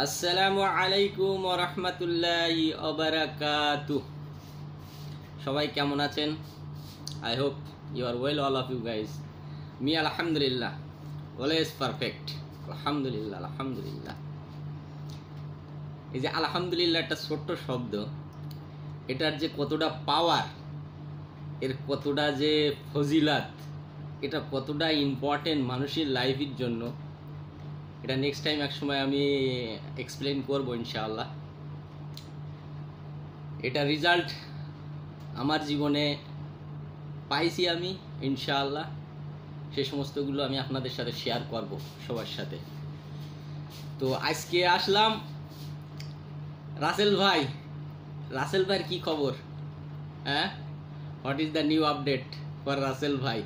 আসসালামু আলাইকুম ওয়া রাহমাতুল্লাহি ওয়া বারাকাতুহু। সবাই কেমন আছেন? I hope you are well, all of you guys. Me আলহামদুলিল্লাহ, অলওয়েজ পারফেক্ট। আলহামদুলিল্লাহ আলহামদুলিল্লাহ। এই যে আলহামদুলিল্লাহ একটা ছোট্ট শব্দ, এটার যে কতটা পাওয়ার, এর কতটা যে ফজিলাত, এটা কতটা ইম্পর্টেন্ট মানুষের লাইফের জন্য, এটা নেক্সট টাইম এক সময় আমি এক্সপ্লেন করবো ইনশাআল্লাহ। এটা রেজাল্ট আমার জীবনে পাইছি আমি ইনশাআল্লাহ, সে সমস্তগুলো আমি আপনাদের সাথে শেয়ার করব সবার সাথে। তো আজকে আসলাম রাসেল ভাইয়ের কি খবর? হ্যাঁ, what is the new update for Rasel ভাই?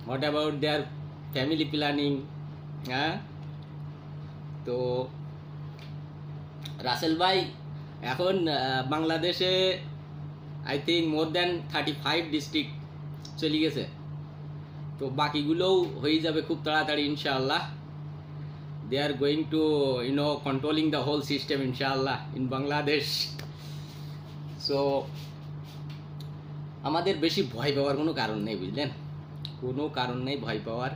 What about their family planning? হ্যাঁ, তো রাসেল ভাই এখন বাংলাদেশে I think more than 35 district চলে গেছে। তো বাকিগুলোও হয়ে যাবে খুব তাড়াতাড়ি ইনশাআল্লাহ। They are going to controlling the whole system ইনশাআল্লাহ ইন বাংলাদেশ। সো আমাদের বেশি ভয় পাওয়ার কোনো কারণ নেই, বুঝলেন? কোনো কারণ নেই ভয় পাওয়ার।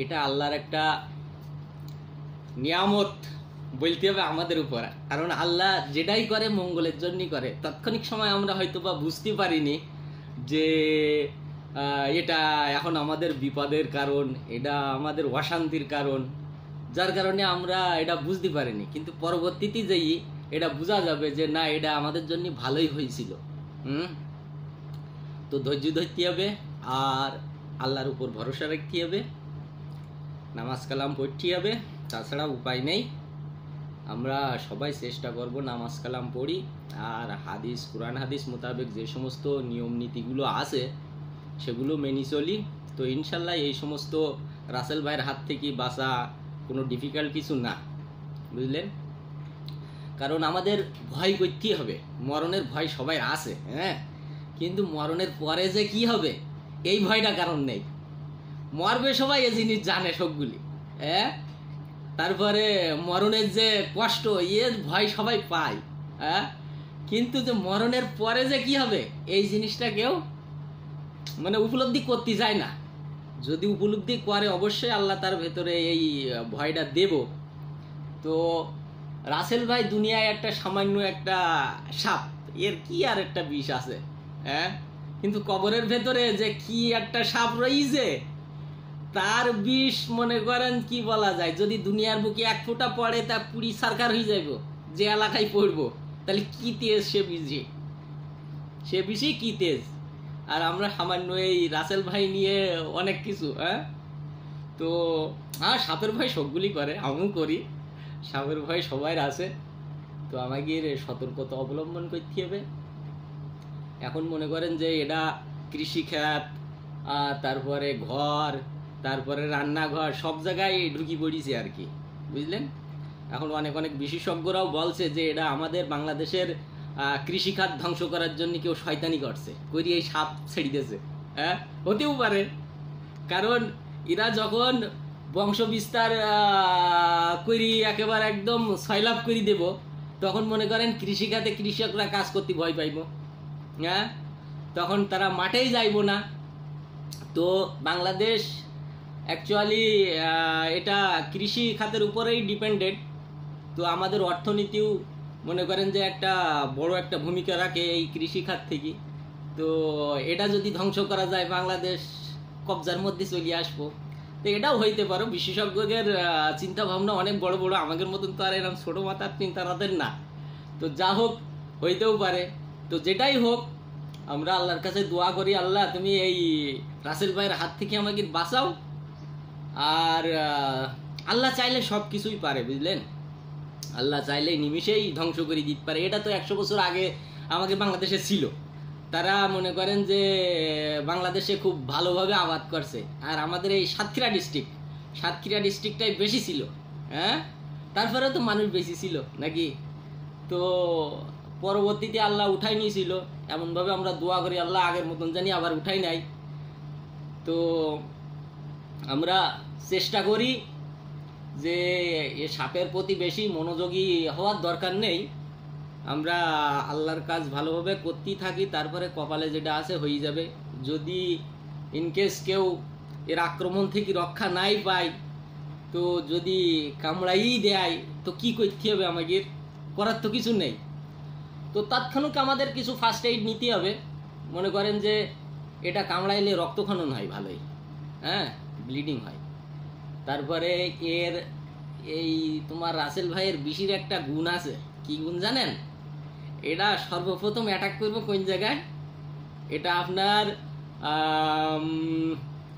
এটা আল্লাহর একটা নিয়ামত বলতে হবে আমাদের উপর, কারণ আল্লাহ যেটাই করে মঙ্গলের জন্যই করে। তাৎক্ষণিক সময় আমরা হয়তো বা বুঝতে পারিনি যে এটা এখন আমাদের বিপদের কারণ, এটা আমাদের অশান্তির কারণ, যার কারণে আমরা এটা বুঝতে পারিনি। কিন্তু পরবর্তীতে যেই এটা বোঝা যাবে যে না, এটা আমাদের জন্য ভালোই হয়েছিল। তো ধৈর্য ধরতে হবে আর আল্লাহর উপর ভরসা রাখতে হবে, নামাজ কালাম পড়তে হবে, তাছাড়া উপায় নেই। আমরা সবাই চেষ্টা করব নামাজ কালাম পড়ি আর কোরআন হাদিস মোতাবেক যে সমস্ত নিয়ম নীতিগুলো আছে সেগুলো মেনে চলি। তো ইনশাল্লাহ এই সমস্ত রাসেল ভাইয়ের হাত থেকে বাঁচা কোনো ডিফিকাল্ট কিছু না, বুঝলেন? কারণ আমাদের ভয় করতে হবে, মরণের ভয় সবাই আছে, হ্যাঁ, কিন্তু মরণের পরে যে কি হবে এই ভয়টা কারণ নেই। মরবে সবাই, এ জিনিস জানে সবগুলি, হ্যাঁ। তারপরে মরণের যে কষ্ট, এর ভয় সবাই পায়, হ্যাঁ, কিন্তু যে মরণের পরে যে কি হবে এই জিনিসটা কেউ উপলব্ধি করতে যায় না। যদি উপলব্ধি করে অবশ্যই আল্লাহ তার ভেতরে এই ভয়টা দেব। তো রাসেল ভাই দুনিয়ায় একটা সামান্য একটা সাপ, এর কি আর একটা বিষ আছে, হ্যাঁ, কিন্তু কবরের ভেতরে যে কি একটা সাপ রয়েছে তার বিষ মনে করেন কি বলা যায়, যদি দুনিয়ার বুকে এক ফোঁটা পড়ে তা পুরি সরকার হয়ে যাইব, যে এলাকায় পড়বো, তাহলে কি তেজ সে বিষে কি তেজ। আর আমরা সামান্য এই রাসেল ভাই নিয়ে অনেক কিছু, হ্যাঁ। তো হ্যাঁ, সাপের ভয় সবগুলি করে, আমিও করি, সাপের ভয় সবাই আছে। তো আমাকে সতর্কতা অবলম্বন করতে হবে। এখন মনে করেন যে এটা কৃষিখাত, তারপরে ঘর, তারপরে রান্নাঘর, সব জায়গায় ঢুকি পড়িছে আর কি, বুঝলেন? এখন অনেক বিশেষজ্ঞরাও বলছে যে এটা আমাদের বাংলাদেশের কৃষিখাত ধ্বংস করার জন্য কেউ শয়তানি করছে, করি এই সাপ ছেড়ে দিয়েছে। হ্যাঁ, হতেও পারে, কারণ এরা যখন বংশ বিস্তার করি একেবারে একদম সয়লাভ করে দেব, তখন মনে করেন কৃষিখাতে কৃষকরা কাজ করতে ভয় পাইব, হ্যাঁ, তখন তারা মাঠেই যাইব না। তো বাংলাদেশ অ্যাকচুয়ালি এটা কৃষি খাতের উপরেই ডিপেন্ডেন্ট। তো আমাদের অর্থনীতিও মনে করেন যে একটা বড় একটা ভূমিকা রাখে এই কৃষি খাত থেকে। তো এটা যদি ধ্বংস করা যায় বাংলাদেশ কবজার মধ্যে চলে আসবো। তো এটাও হইতে পারো, বিশেষজ্ঞদের চিন্তা ভাবনা অনেক বড় বড়, আমাদের মতন তো আর এরকম ছোটো মাথার চিন্তা তাদের না। তো যা হোক, হইতেও পারে। তো যেটাই হোক, আমরা আল্লাহর কাছে দোয়া করি, আল্লাহ তুমি এই রাসেল ভাইয়ের হাত থেকে আমাকে বাঁচাও। আর আল্লাহ চাইলে সব কিছুই পারে, বুঝলেন? আল্লাহ চাইলে নিমিষেই ধ্বংস করে দিতে পারে। এটা তো 100 বছর আগে আমাকে বাংলাদেশে ছিল, তারা মনে করেন যে বাংলাদেশে খুব ভালোভাবে আবাদ করছে। আর আমাদের এই সাতক্ষীরা ডিস্ট্রিক্টটাই বেশি ছিল, হ্যাঁ, তারপরেও তো মানুষ বেশি ছিল নাকি। তো পরবর্তীতে আল্লাহ উঠাই নিয়েছিল, এমনভাবে আমরা দোয়া করি আল্লাহ আগের মতন জানি আবার উঠাই নাই। তো আমরা চেষ্টা করি যে এ সাপের প্রতি বেশি মনোযোগী হওয়ার দরকার নেই। আমরা আল্লাহর কাজ ভালোভাবে করতেই থাকি, তারপরে কপালে যেটা আছে হয়ে যাবে। যদি ইনকেস কেউ এর আক্রমণ থেকে রক্ষা নাই পায়, তো যদি কামড়াই দেয় তো কি করতে হবে? আমাদের করার তো কিছু নেই। তো তাৎক্ষণিক আমাদের কিছু ফার্স্ট এইড নিতে হবে। মনে করেন যে এটা কামড়াইলে রক্তক্ষরণ হয় ভালোই, হ্যাঁ, ব্লিডিং হয়। তারপরে এর এই তোমার রাসেল ভাইয়ের বিষির একটা গুণ আছে। কি গুণ জানেন? এটা সর্বপ্রথম অ্যাটাক করবে কোন জায়গায়? এটা আপনার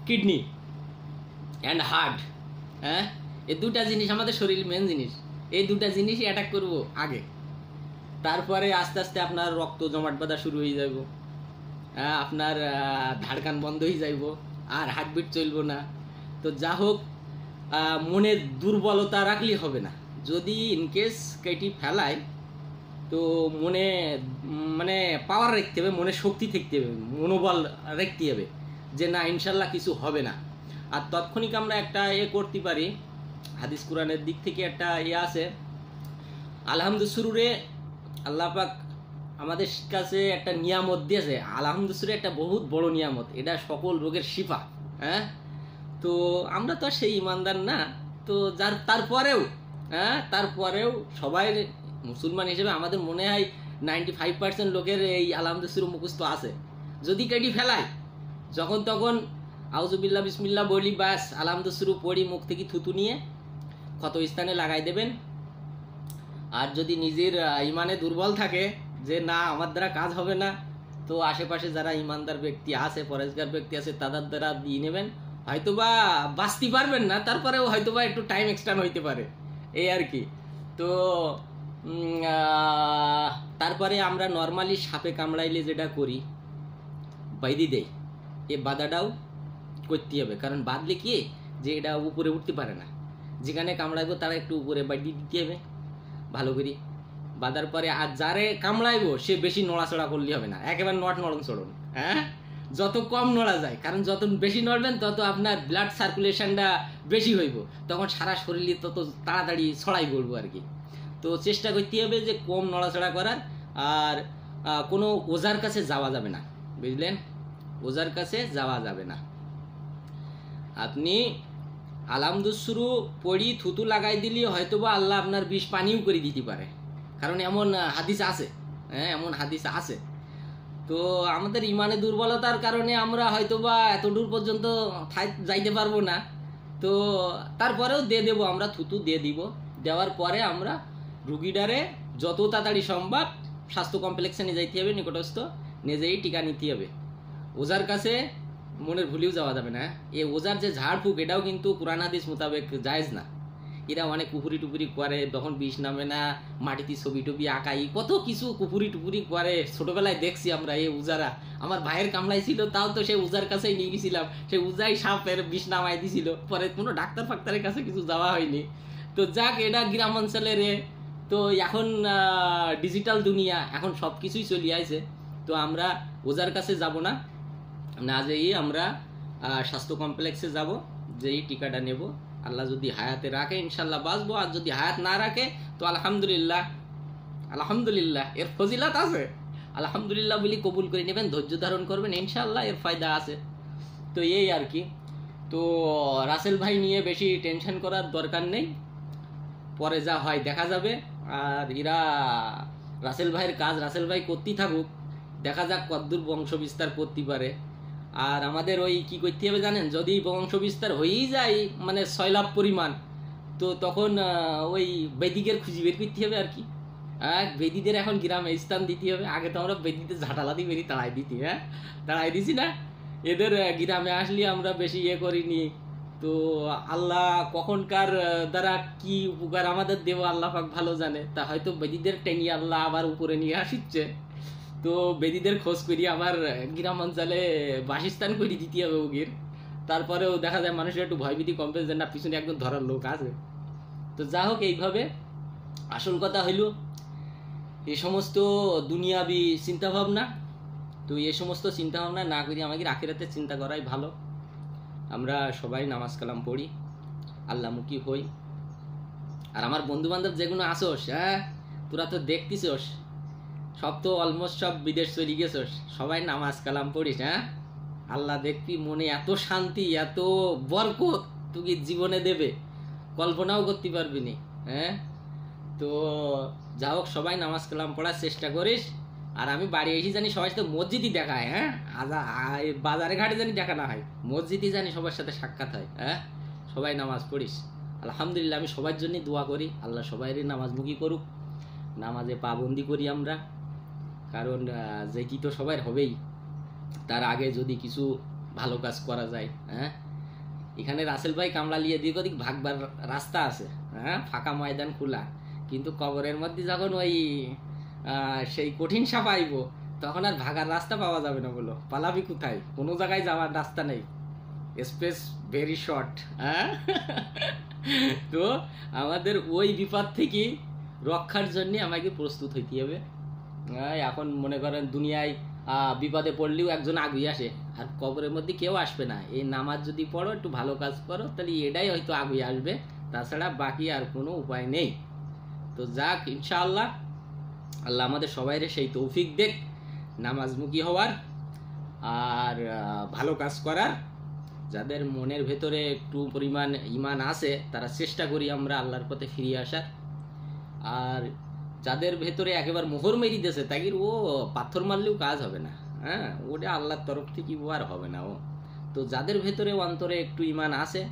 কিডনি অ্যান্ড হার্ট, হ্যাঁ, এই দুটা জিনিস আমাদের শরীরের মেন জিনিস। এই দুটা জিনিসই অ্যাটাক করব আগে, তারপরে আস্তে আস্তে আপনার রক্ত জমাট বাঁধা শুরু হয়ে যাব, আপনার ধাড়কান বন্ধ হয়ে যাইব, আর হার্টবিট চলবো না। তো যা হোক, মনে দুর্বলতা রাখলে হবে না। যদি ইনকেস কেটি ফেলায় তো মনে মানে পাওয়ার রাখতে হবে, মনে শক্তি থাকতে হবে, মনোবল রাখতে হবে যে না ইনশাল্লাহ কিছু হবে না। আর তৎক্ষণিক আমরা একটা করতে পারি, হাদিস কোরআনের দিক থেকে একটা আছে, আলহামদুসুরে আল্লাহ পাক আমাদের কাছে একটা নিয়ামত দিয়েছে। আলহামদুসুরে একটা বহুত বড় নিয়ামত, এটা সকল রোগের শিফা। হ্যাঁ, তো আমরা তো সেই ইমানদার না, তো তারপরেও সবাই মুসলমান হিসেবে আমাদের মনে হয় 95% লোকের এই আলহামদুসুর মুখস্থ আছে। যদি কেটে ফেলায় যখন তখন আউযুবিল্লাহ বিসমিল্লাহ বলি, ব্যাস আলহামদুসুর পড়ি, মুখ থেকে থুতু নিয়ে ক্ষত স্থানে লাগাই দেবেন। আর যদি নিজের ইমানে দুর্বল থাকে যে না আমার দ্বারা কাজ হবে না, তো আশেপাশে যারা ইমানদার ব্যক্তি আছে, পরেশগার ব্যক্তি আছে, তাদের দ্বারা দিয়ে নেবেন। হয়তোবা বাঁচতে পারবেন না, তারপরেও হয়তোবা একটু টাইম এক্সটেন্ড হইতে পারে, এই আর কি। তো তারপরে আমরা নর্মালি সাপে কামড়াইলে যেটা করি, বাইদি দেই। এ বাধাটাও করতে হবে, কারণ বাঁধলে কি যে এটা উপরে উঠতে পারে না, যেখানে কামড়াইবো তারা একটু উপরে বাইদি দিতে হবে ভালো করে। বাঁধার পরে আর যারে কামড়াইবো সে বেশি নড়াচড়া করলে হবে না, একেবারে নড়ন চড়ন, হ্যাঁ, যত কম নড়া যায়, কারণ যত বেশি নড়বেন তত আপনার ব্লাড সার্কুলেশনটা বেশি হইব, তখন সারা শরীরে তত তাড়াতাড়ি ছড়াই পড়বো আর কি। তো চেষ্টা করতে হবে যে কম নড়াচড়া করার। আর কোনো ওজার কাছে যাওয়া যাবে না, বুঝলেন? ওজার কাছে যাওয়া যাবে না। আপনি আলহামদুসুরু পড়ি থুতু লাগাই দিলে হয়তোবা আল্লাহ আপনার বিষ পানিও করে দিতে পারে, কারণ এমন হাদিস আছে, হ্যাঁ, এমন হাদিস আছে। তো আমাদের ইমানে দুর্বলতার কারণে আমরা হয়তোবা এত দূর পর্যন্ত যাইতে পারবো না, তো তারপরেও দিয়ে দেবো, আমরা থুতু দিয়ে দিব। দেওয়ার পরে আমরা রুগীটারে যত তাড়াতাড়ি সম্ভব স্বাস্থ্য কমপ্লেক্সে নিয়ে যাইতে হবে, নিকটস্থ নিজেই টিকা নিতে হবে। ওজার কাছে মনের ভুলেও যাওয়া যাবে না। এই ওজার যে ঝাড়ফুঁক, এটাও কিন্তু কোরআন হাদিস মোতাবেক জায়েজ না। এরা অনেক কুপুরি টুপুরি করে, তখন বিষ নামে না, মাটিতে ছবি টবি আঁকাই, কত কিছু কুপুরি টুপুরি করে। ছোটবেলায় দেখছি আমরা এই উজারা, আমার ভাইয়ের কামড়াইছিল, তাও তো সেই উজার কাছেই নিয়ে গেছিলাম, সেই উজাই সাপের বিষ নামাই দিছিল, পরে কোনো ডাক্তার ফাক্তারের কাছে কিছু যাওয়া হয়নি। তো যাক, এটা গ্রাম অঞ্চলের। তো এখন ডিজিটাল দুনিয়া, এখন সব কিছুই চলে আসে। তো আমরা ওজার কাছে যাব না, না যেই আমরা স্বাস্থ্য কমপ্লেক্সে যাব, যেই টিকাটা নেব। আল্লাহ যদি হায়াতে রাখে ইনশাল্লাহ বাঁচবো, আর যদি হায়াত না রাখে তো আলহামদুলিল্লাহ, আলহামদুলিল্লাহ এর ফজিলাত আছে, আলহামদুলিল্লাহ বলি কবুল করে নেবেন, ধৈর্য ধারণ করবেন, ইনশাল্লাহ এর ফায়দা আছে। তো এই আর কি। তো রাসেল ভাই নিয়ে বেশি টেনশন করার দরকার নেই, পরে যা হয় দেখা যাবে। আর এরা রাসেল ভাইয়ের কাজ রাসেল ভাই করতেই থাকুক, দেখা যাক কতদূর বংশ বিস্তার করতে পারে। আর আমাদের ওই কি করতে হবে জানেন, যদি বংশ বিস্তার হয়েই যায় মানে 6 লাখ পরিমাণ, তো তখন ওই বেদিকের খুঁজি বের করতে হবে আর কি। বেদিদের এখন গ্রামে স্থান দিতে হবে। আগে তো আমরা বেদিতে ঝাঁটালাতি বেরি তাড়াই দিতি, হ্যাঁ, তাড়াই দিছি না। এদের গ্রামে আসলে আমরা বেশি করিনি। তো আল্লাহ কখনকার দ্বারা কি উপকার আমাদের দেব আল্লাহ পাক ভালো জানে। তা হয়তো বেদিদের টেনে আল্লাহ আবার উপরে নিয়ে আসিচ্ছে, তো বেদিদের খোঁজ করি আবার গ্রাম অঞ্চলে বাসস্থান করে দিতে হবে ওগির। তারপরেও দেখা যায় মানুষের একটু ভয়ভীতি কম পেয়ে যায় না, পিছনে একদম ধরার লোক আছে। তো যা হোক, এইভাবে আসল কথা হইল এই সমস্ত দুনিয়াবি চিন্তাভাবনা, তো এই সমস্ত চিন্তাভাবনা না করি আমাদের আখিরাতের চিন্তা করাই ভালো। আমরা সবাই নামাজ কালাম পড়ি, আল্লাহমুখী হই, আর আমার বন্ধু বান্ধব যেগুলো আসোস, হ্যাঁ তোরা তো দেখতিসোস, সব তো অলমোস্ট সব বিদেশ চলে গেছোস, সবাই নামাজ কালাম পড়িস। হ্যাঁ আল্লাহ দেখবি মনে এত শান্তি, এত বরকত তুই জীবনে দেবে, কল্পনাও করতে পারবি নি। হ্যাঁ তো যা হোক, সবাই নামাজ কালাম পড়ার চেষ্টা করিস। আর আমি বাড়ি এসে জানি সবার সাথে মসজিদই দেখা হয়। হ্যাঁ বাজারে ঘাটে জানি দেখা না হয়, মসজিদই জানি সবার সাথে সাক্ষাৎ হয়। হ্যাঁ সবাই নামাজ পড়িস। আলহামদুলিল্লাহ, আমি সবার জন্যই দোয়া করি, আল্লাহ সবাইরই নামাজমুখী করুক, নামাজে পাবন্দি করি আমরা। কারণ যেটি তো সবার হবেই, তার আগে যদি কিছু ভালো কাজ করা যায়। হ্যাঁ এখানে রাসেল ভাই কামড়ালিয়ে দিক ওদিক ভাগবার রাস্তা আছে, হ্যাঁ ফাঁকা ময়দান খোলা, কিন্তু কবরের মধ্যে যখন ওই সেই কঠিন সাপ আইব, তখন আর ভাগার রাস্তা পাওয়া যাবে না। বলো পালাবি কোথায়? কোনো জায়গায় যাওয়ার রাস্তা নেই, স্পেস ভেরি শর্ট। হ্যাঁ তো আমাদের ওই বিপদ থেকে রক্ষার জন্য আমাকে প্রস্তুত হইতে হবে। এখন মনে করেন দুনিয়ায় বিপদে পড়লেও একজন আগুই আসে, আর কবরের মধ্যে কেউ আসবে না। এই নামাজ যদি পড়ো, একটু ভালো কাজ করো, তাহলে এটাই হয়তো আগুই আসবে, তাছাড়া বাকি আর কোনো উপায় নেই। তো যাক, ইনশাআল্লাহ আল্লাহ আমাদের সবাইরে সেই তৌফিক দেখ নামাজমুখী হওয়ার আর ভালো কাজ করার। যাদের মনের ভেতরে একটু পরিমাণ ইমান আছে, তারা চেষ্টা করি আমরা আল্লাহর পথে ফিরে আসার। আর যাদের ভেতরে একেবারে মোহর মেরি দিয়েছে, তাকে ও পাথর মারলেও কাজ হবে না। হ্যাঁ ওটা আল্লাহর তরফ থেকে ও আর হবে না। ও তো যাদের ভেতরে অন্তরে একটু ইমান আছে,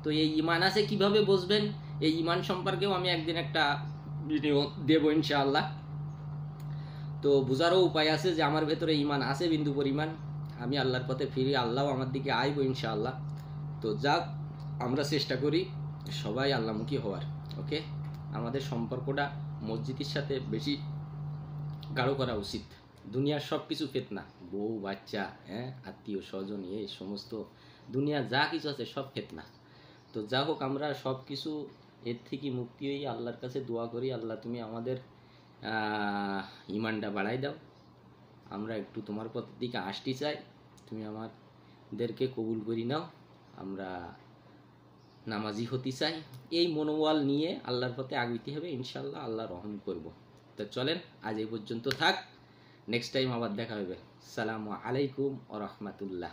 তো এই ইমান আছে কিভাবে বুঝবেন, এই ইমান সম্পর্কেও আমি একদিন একটা ভিডিও দেবো ইনশাআল্লাহ। তো বোঝারও উপায় আছে যে আমার ভেতরে ইমান আছে বিন্দু পরিমাণ, আমি আল্লাহর পথে ফিরি, আল্লাহও আমার দিকে আইব ইনশাআল্লাহ। তো যাক, আমরা চেষ্টা করি সবাই আল্লাহমুখী হওয়ার। ওকে, আমাদের সম্পর্কটা মসজিদের সাথে বেশি গাঢ় করা উচিত। দুনিয়ার সব কিছু ফিতনা, বউ বাচ্চা, হ্যাঁ আত্মীয় স্বজন, এই সমস্ত দুনিয়া যা কিছু আছে সব ফিতনা। তো যা হোক, আমরা সব কিছু এর থেকে মুক্তি হয়ে আল্লাহর কাছে দোয়া করি, আল্লাহ তুমি আমাদের ইমানটা বাড়াই দাও, আমরা একটু তোমার পথের দিকে আসতে চাই, তুমি আমাদেরকে কবুল করি নাও, আমরা নামাজি হতে চাই। এই মনোবল নিয়ে আল্লাহর পথে আগাইতে হবে, ইনশাল্লাহ আল্লাহ রহম করব। তো চলেন, আজ এই পর্যন্ত থাক, নেক্সট টাইম আবার দেখা হবে। সালামু আলাইকুম ওয়া রাহমাতুল্লাহ।